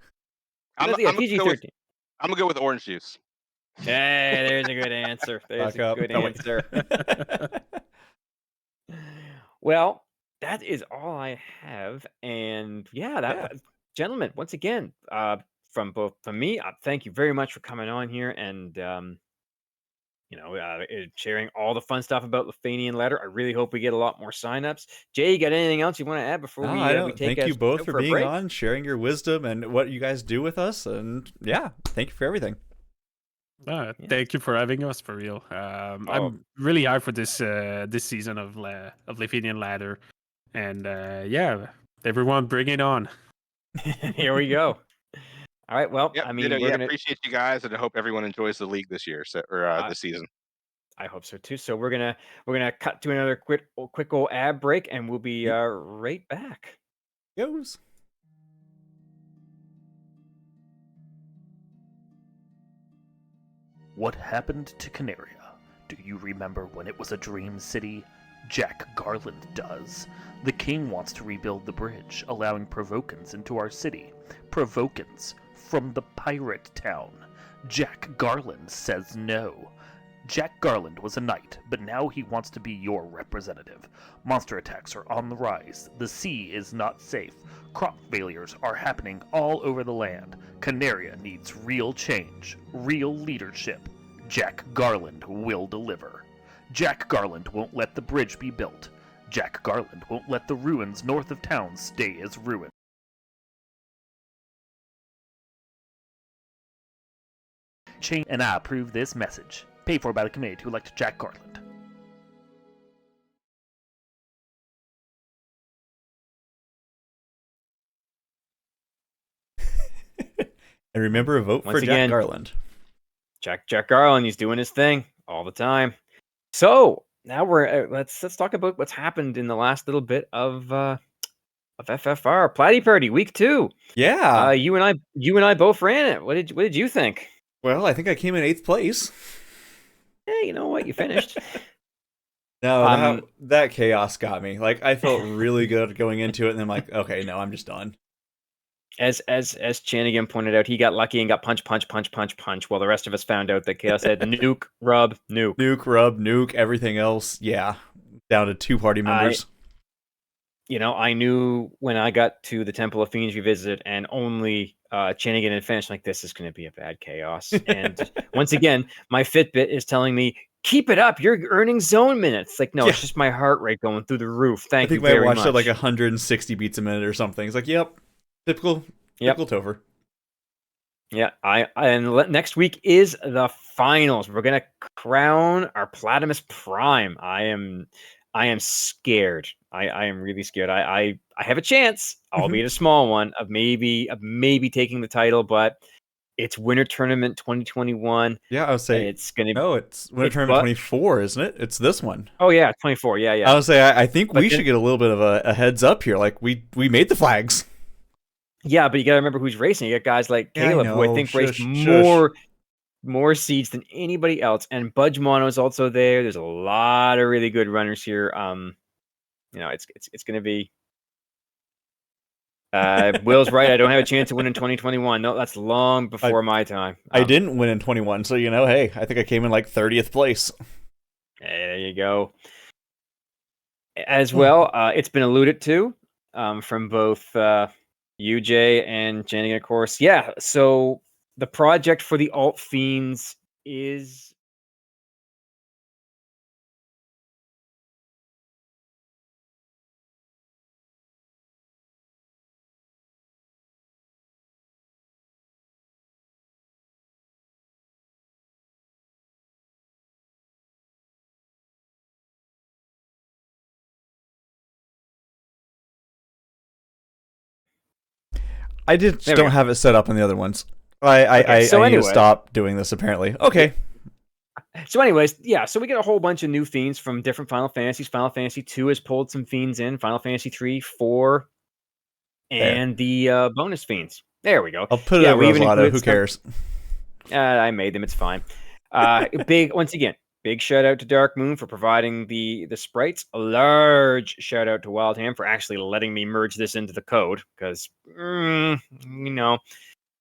PG-13. I'm gonna go with orange juice. Hey, there's a good answer. Well, that is all I have, and gentlemen, once again, from me, thank you very much for coming on here and sharing all the fun stuff about Lefanian Letter. I really hope we get a lot more signups. Jay, you got anything else you want to add before we take? Thank you both for being on, sharing your wisdom and what you guys do with us, and thank you for everything. Thank you for having us, for real. I'm really hyped for this season of Lithuanian Ladder, and everyone, bring it on. Here we go. All right. Well, Yep, I mean, we're gonna appreciate you guys, and I hope everyone enjoys the league this year, this season. I hope so too. So we're gonna cut to another quick old ad break, and we'll be right back. Goes. What happened to Canaria? Do you remember when it was a dream city? Jack Garland does. The king wants to rebuild the bridge, allowing Provokans into our city. Provokans from the pirate town. Jack Garland says no. Jack Garland was a knight, but now he wants to be your representative. Monster attacks are on the rise. The sea is not safe. Crop failures are happening all over the land. Canaria needs real change, real leadership. Jack Garland will deliver. Jack Garland won't let the bridge be built. Jack Garland won't let the ruins north of town stay as ruins. And I approve this message. Paid for by the committee to elect Jack Garland. And remember, a vote for Jack Garland. Jack Garland, he's doing his thing all the time. So now we're let's talk about what's happened in the last little bit of FFR Platy Party Week 2. Yeah, you and I both ran it. What did you think? Well, I think I came in 8th place. Hey, you know what? You finished. No, that chaos got me. Like, I felt really good going into it, and then I'm like, okay, no, I'm just done. As Chanigan pointed out, he got lucky and got punch, while the rest of us found out that Chaos had nuke, rub, nuke. Nuke, rub, nuke, everything else. Yeah, down to 2 party members. I knew when I got to the Temple of Fiends Revisited and only Chanigan had finished, like, this is going to be a bad chaos. And once again, my Fitbit is telling me, keep it up. You're earning zone minutes. Like, no, it's just my heart rate going through the roof. Thank you very much. I watched it like 160 beats a minute or something. It's like, yep. Typical Topher. Yeah, next week is the finals. We're gonna crown our Platimus Prime. I am scared. I am really scared. I have a chance, albeit a small one, of maybe taking the title, but it's Winter Tournament 2021. Yeah, I would say it's gonna. No, it's Winter Tournament 24, isn't it? It's this one. Oh yeah, 24. Yeah. I would say I think we should get a little bit of a heads up here. Like we made the flags. Yeah, but you got to remember who's racing. You got guys like Caleb, who I think raced more seeds than anybody else, and Budge Mono is also there. There's a lot of really good runners here. It's going to be. Will's right. I don't have a chance to win in 2021. No, that's long before my time. I didn't win in 21, so hey, I think I came in like 30th place. There you go. As well, it's been alluded to from both. UJ and Chanigan, of course. Yeah, so the project for the Alt Fiends is... I don't have it set up on the other ones. I need to stop doing this, apparently. Okay. So anyways, yeah, so we get a whole bunch of new fiends from different Final Fantasies. Final Fantasy 2 has pulled some fiends in. Final Fantasy 3, 4, and the bonus fiends. There we go. I'll put it at Rosalado. Who cares? I made them. It's fine. Big shout out to Dark Moon for providing the sprites. A large shout out to Wildham for actually letting me merge this into the code because,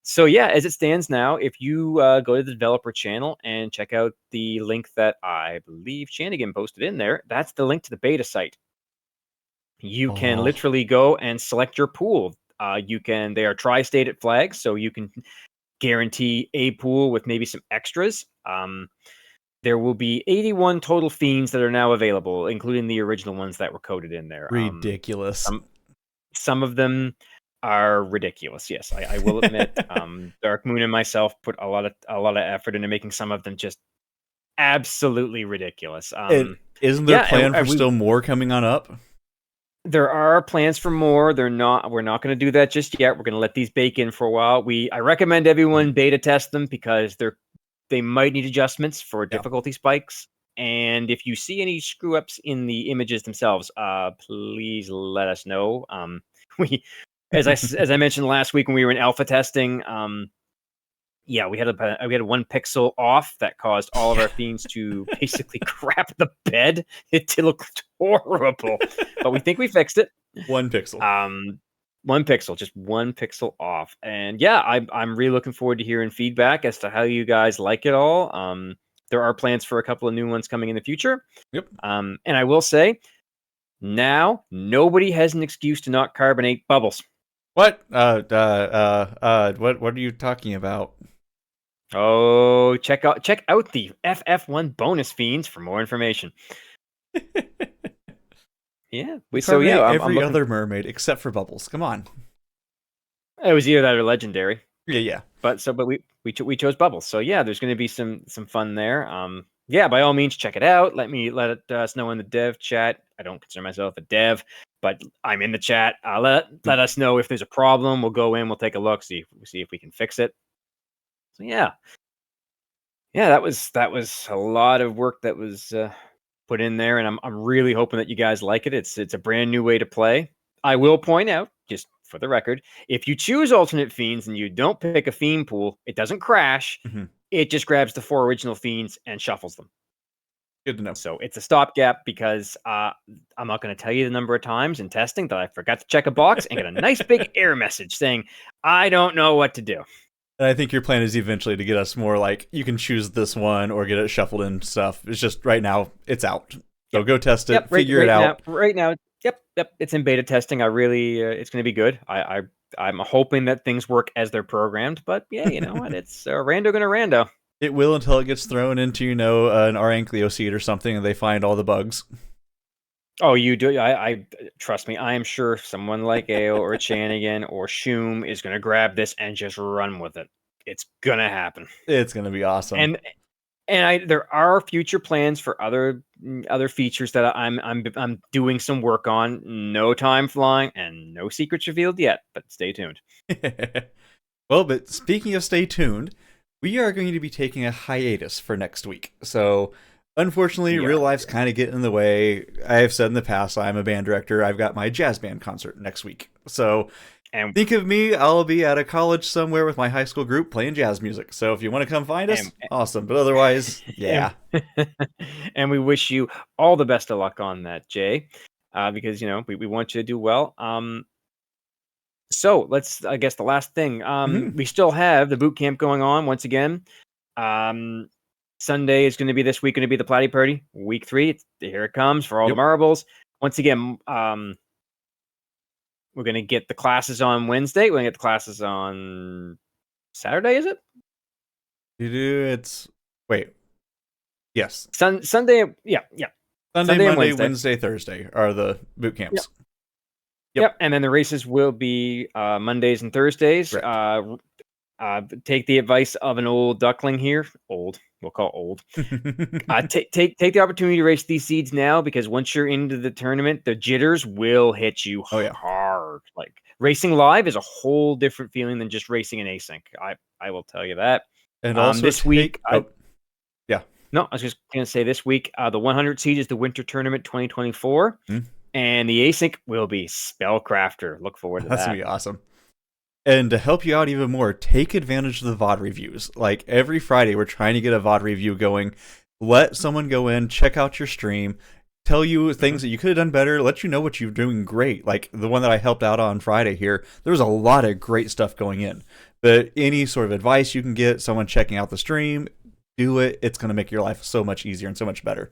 So yeah, as it stands now, if you go to the developer channel and check out the link that I believe Chanigan posted in there, that's the link to the beta site. You can literally go and select your pool. They are tri-stated flags, so you can guarantee a pool with maybe some extras. There will be 81 total fiends that are now available, including the original ones that were coded in there. Ridiculous. Some of them are ridiculous. Yes, I will admit. Dark Moon and myself put a lot of effort into making some of them just absolutely ridiculous. And isn't there a plan for still more coming on up? There are plans for more. We're not going to do that just yet. We're going to let these bake in for a while. I recommend everyone beta test them because they might need adjustments for difficulty spikes. And if you see any screw ups in the images themselves, please let us know. As I mentioned last week when we were in alpha testing, we had a 1 pixel off that caused all of our fiends to basically crap the bed. It looked horrible, but we think we fixed it. 1 pixel. 1 pixel, just 1 pixel off. And I'm really looking forward to hearing feedback as to how you guys like it all. There are plans for a couple of new ones coming in the future. Yep. And I will say, now nobody has an excuse to not carbonate bubbles. What? What are you talking about? Oh, check out the FF1 bonus fiends for more information. Yeah. Every other mermaid except for Bubbles. Come on. It was either that or legendary. Yeah. But we chose Bubbles. So yeah, there's going to be some fun there. By all means, check it out. Let us know in the dev chat. I don't consider myself a dev, but I'm in the chat. Let us know if there's a problem. We'll go in. We'll take a look. See if we can fix it. So yeah, that was a lot of work that was put in there, and I'm really hoping that you guys like it. It's a brand new way to play. I will point out, just for the record, if you choose alternate fiends and you don't pick a fiend pool, it doesn't crash. Mm-hmm. It just grabs the 4 original fiends and shuffles them. Good to know. So it's a stopgap because I'm not going to tell you the number of times in testing that I forgot to check a box and get a nice big error message saying, I don't know what to do. And I think your plan is eventually to get us more like, you can choose this one or get it shuffled and stuff. It's just right now, it's out. So go test it, figure it out. Right now, it's in beta testing. I really, it's going to be good. I'm hoping that things work as they're programmed. But yeah, you know what? It's rando gonna rando. It will until it gets thrown into, an Arancleo seed or something and they find all the bugs. Oh, you do? I trust me. I am sure someone like Ael or Chanigan or Shoom is going to grab this and just run with it. It's gonna happen. It's gonna be awesome. And there are future plans for other features that I'm doing some work on. No time flying and no secrets revealed yet, but stay tuned. Well, but speaking of stay tuned, we are going to be taking a hiatus for next week. So, unfortunately, real life's kind of getting in the way. I have said in the past, I'm a band director. I've got my jazz band concert next week. So, think of me, I'll be at a college somewhere with my high school group playing jazz music. So if you want to come find us, awesome. But otherwise, yeah. And we wish you all the best of luck on that, Jay, because, we want you to do well. So let's, I guess the last thing, we still have the boot camp going on once again. Sunday is going to be this week, going to be the Platy Party, week 3. Here it comes for all the marbles. Once again, we're going to get the classes on Wednesday. We're going to get the classes on Saturday, is it? Yes. Sunday, yeah. Sunday, Monday, Wednesday, Thursday are the boot camps. Yep. And then the races will be Mondays and Thursdays. Take the advice of an old duckling here. We'll call old. Take the opportunity to race these seeds now, because once you're into the tournament, the jitters will hit you hard. Like, racing live is a whole different feeling than just racing an async. I will tell you that. And also this week, I was just going to say this week, the 100 seed is the Winter Tournament 2024. And the async will be Spellcrafter. Look forward to that. That's going to be awesome. And to help you out even more, take advantage of the VOD reviews. Like, every Friday, we're trying to get a VOD review going. Let someone go in, check out your stream, tell you things that you could have done better, let you know what you're doing great. Like, the one that I helped out on Friday here, there was a lot of great stuff going in. But any sort of advice you can get, someone checking out the stream, do it. It's going to make your life so much easier and so much better.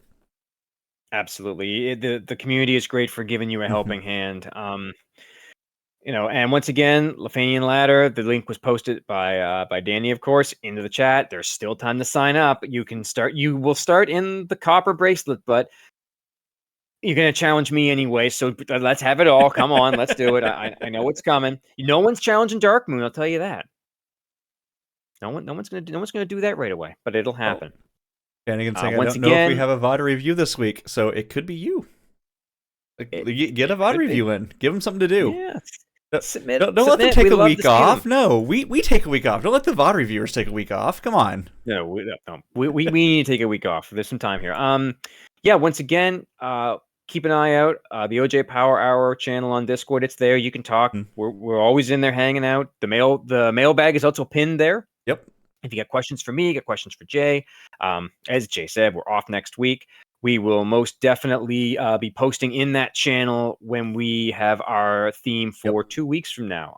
Absolutely. The community is great for giving you a helping hand. And once again, Lefanian Ladder, the link was posted by Danny, of course, into the chat. There's still time to sign up. You will start in the copper bracelet, but You're gonna challenge me anyway, so let's have it all. Come on, let's do it. I know what's coming. No one's challenging Dark Moon. I'll tell you that. No one's gonna do that right away, but it'll happen. Chanigan saying, I don't know if we have a VOD review this week, so it could be you. Get a VOD review in. Give them something to do. Yeah. Don't let them take a week off. No, we take a week off. Don't let the VOD reviewers take a week off. Come on. No, we need to take a week off. There's some time here. Yeah. Once again, keep an eye out. The OJ Power Hour channel on Discord. It's there. You can talk. We're always in there hanging out. The mailbag is also pinned there. Yep. If you got questions for me, got questions for Jay. As Jay said, we're off next week. We will most definitely be posting in that channel when we have our theme for 2 weeks from now.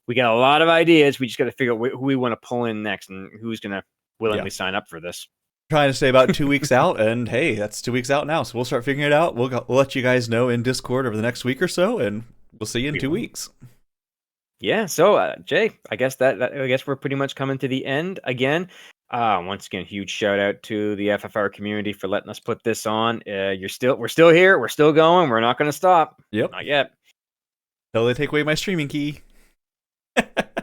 We got a lot of ideas. We just got to figure out who we want to pull in next and who's going to willingly sign up for this. Trying to stay about 2 weeks out, and hey, that's 2 weeks out now. So we'll start figuring it out. We'll let you guys know in Discord over the next week or so, and we'll see you in 2 weeks. Yeah. So Jay, I guess we're pretty much coming to the end again. Once again, huge shout out to the FFR community for letting us put this on. We're still here. We're still going. We're not going to stop. Yep. Not yet. Until they take away my streaming key.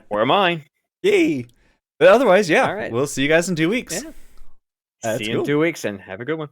Or mine. Yay. But otherwise, yeah. All right. We'll see you guys in 2 weeks. Yeah. See you in 2 weeks and have a good one.